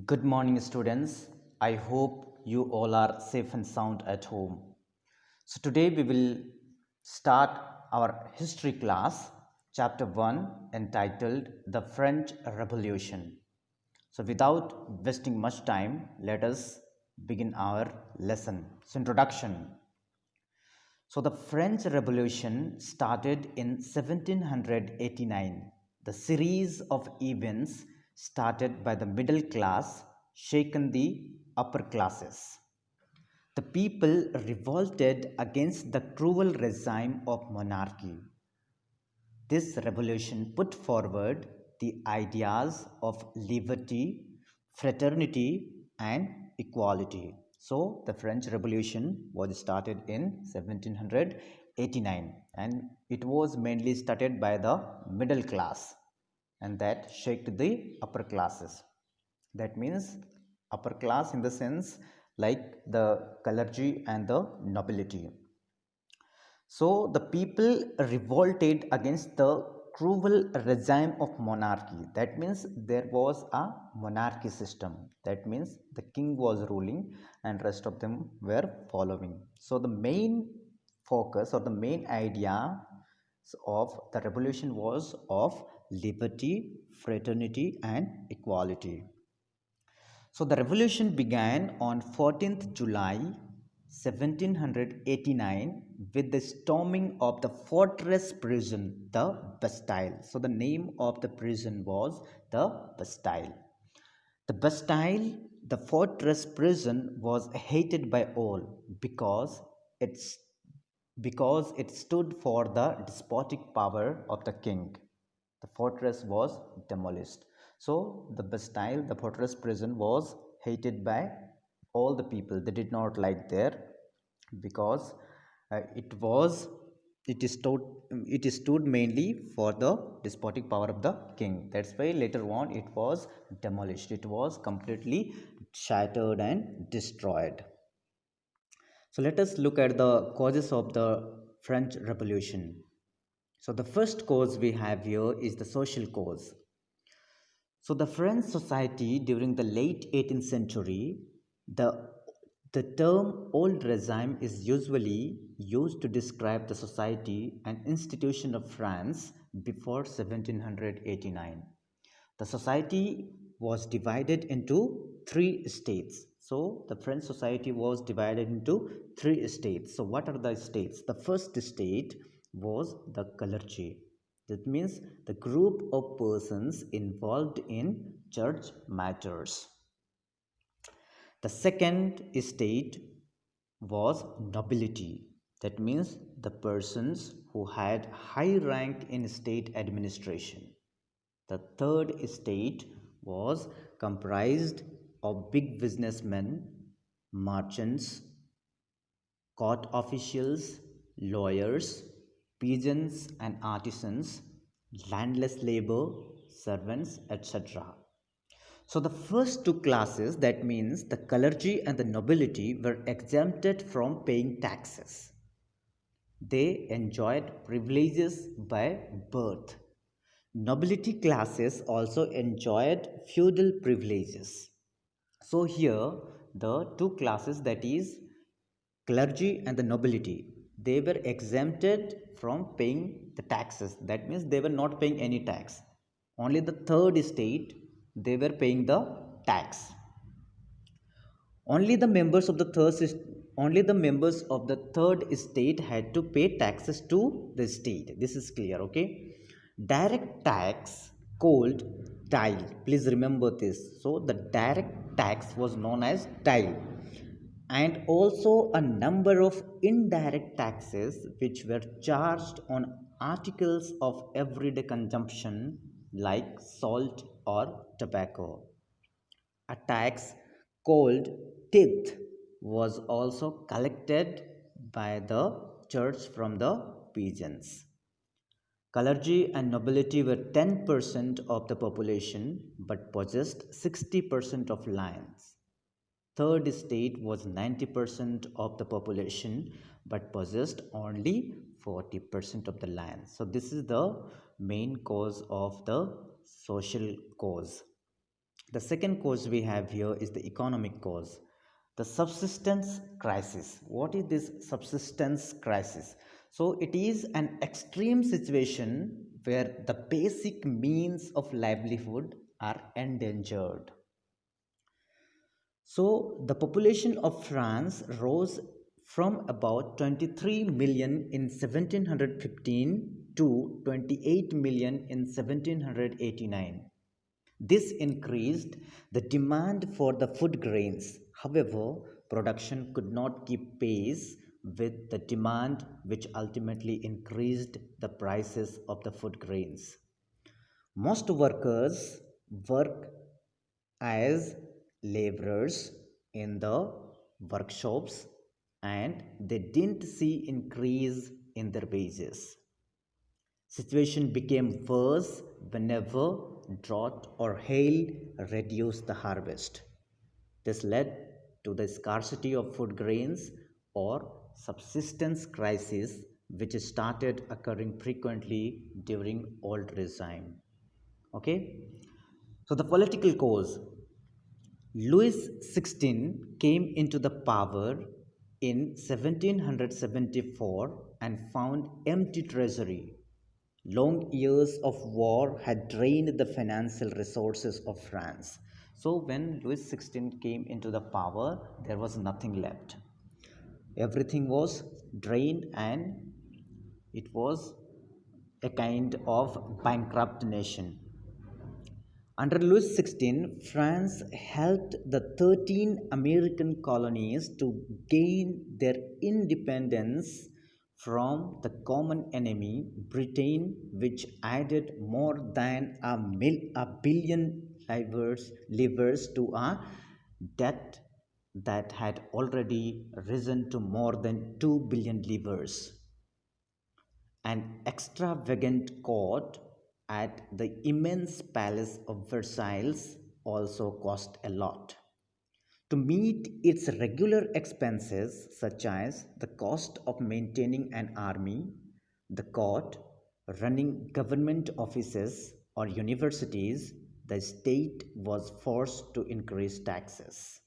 Good morning, students. I hope you all are safe and sound at home. So, today we will start our history class, chapter 1, entitled The French Revolution. So, without wasting much time, let us begin our lesson. So, introduction. So, the French Revolution started in 1789. The series of events started by the middle class shaken the upper classes. The people revolted against the cruel regime of monarchy. This revolution put forward the ideas of liberty, fraternity, and equality. So, the French Revolution was started in 1789 and it was mainly started by the middle class and that shaped the upper classes. That means upper class in the sense like the clergy and the nobility. So the people revolted against the cruel regime of monarchy. That means there was a monarchy system. That means the king was ruling and rest of them were following. So the main focus or the main idea of the revolution was of liberty, fraternity and equality. So the revolution began on 14th July 1789 with the storming of the fortress prison, the Bastille. So the name of the prison was the Bastille. The Bastille, the fortress prison, was hated by all it's because it stood for the despotic power of the king. The fortress was demolished. So the Bastille, the fortress prison, was hated by all the people. They did not like there because it was it stood mainly for the despotic power of the king. That's why later on it was demolished. It was completely shattered and destroyed. So let us look at the causes of the French Revolution. So the first cause we have here is the social cause. So the French society during the late 18th century, the the term old regime is usually used to describe the society and institution of France before 1789. The society was divided into three states. So the French society was divided into three states. So what are the states? The first state was the clergy. That means the group of persons involved in church matters. The second state was nobility. That means the persons who had high rank in state administration. The third state was comprised of big businessmen, merchants, court officials, lawyers, peasants and artisans, landless labor, servants, etc. So the first two classes, that means the clergy and the nobility, were exempted from paying taxes. They enjoyed privileges by birth. Nobility classes also enjoyed feudal privileges. So here the two classes, that is clergy and the nobility, they were exempted from paying the taxes. That means they were not paying any tax. Only the third state they were paying the tax. Only the members of the only the members of the third state had to pay taxes to the state. This is clear, okay? Direct tax called tile. Please remember this. So the direct tax was known as tile, and also a number of indirect taxes which were charged on articles of everyday consumption like salt or tobacco. A tax called tithe was also collected by the church from the peasants. Clergy and nobility were 10% of the population but possessed 60% of lands. Third estate was 90% of the population but possessed only 40% of the land. So this is the main cause of the social cause. The second cause we have here is the economic cause. The subsistence crisis. What is this subsistence crisis? So, it is an extreme situation where the basic means of livelihood are endangered. So, the population of France rose from about 23 million in 1715 to 28 million in 1789. This increased the demand for the food grains. However, production could not keep pace with the demand, which ultimately increased the prices of the food grains. Most workers work as laborers in the workshops and they didn't see increase in their wages. Situation became worse whenever drought or hail reduced the harvest. This led to the scarcity of food grains or subsistence crisis, which started occurring frequently during old regime. Okay, so the political cause. Louis XVI came into the power in 1774 and found empty treasury. Long years of war had drained the financial resources of France. So when Louis XVI came into the power, there was nothing left. Everything was drained and it was a kind of bankrupt nation. Under Louis XVI, France helped the 13 American colonies to gain their independence from the common enemy, Britain, which added more than a billion livers to a debt that had already risen to more than 2 billion livers. An extravagant court at the immense palace of Versailles also cost a lot. To meet its regular expenses, such as the cost of maintaining an army, the court, running government offices or universities, the state was forced to increase taxes.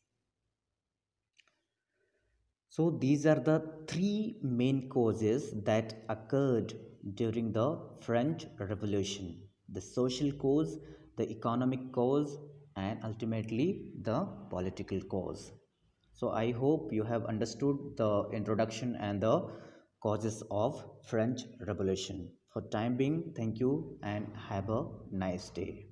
So these are the three main causes that occurred during the French Revolution: the social cause, the economic cause, and ultimately the political cause. So I hope you have understood the introduction and the causes of French Revolution. For time being, thank you and have a nice day.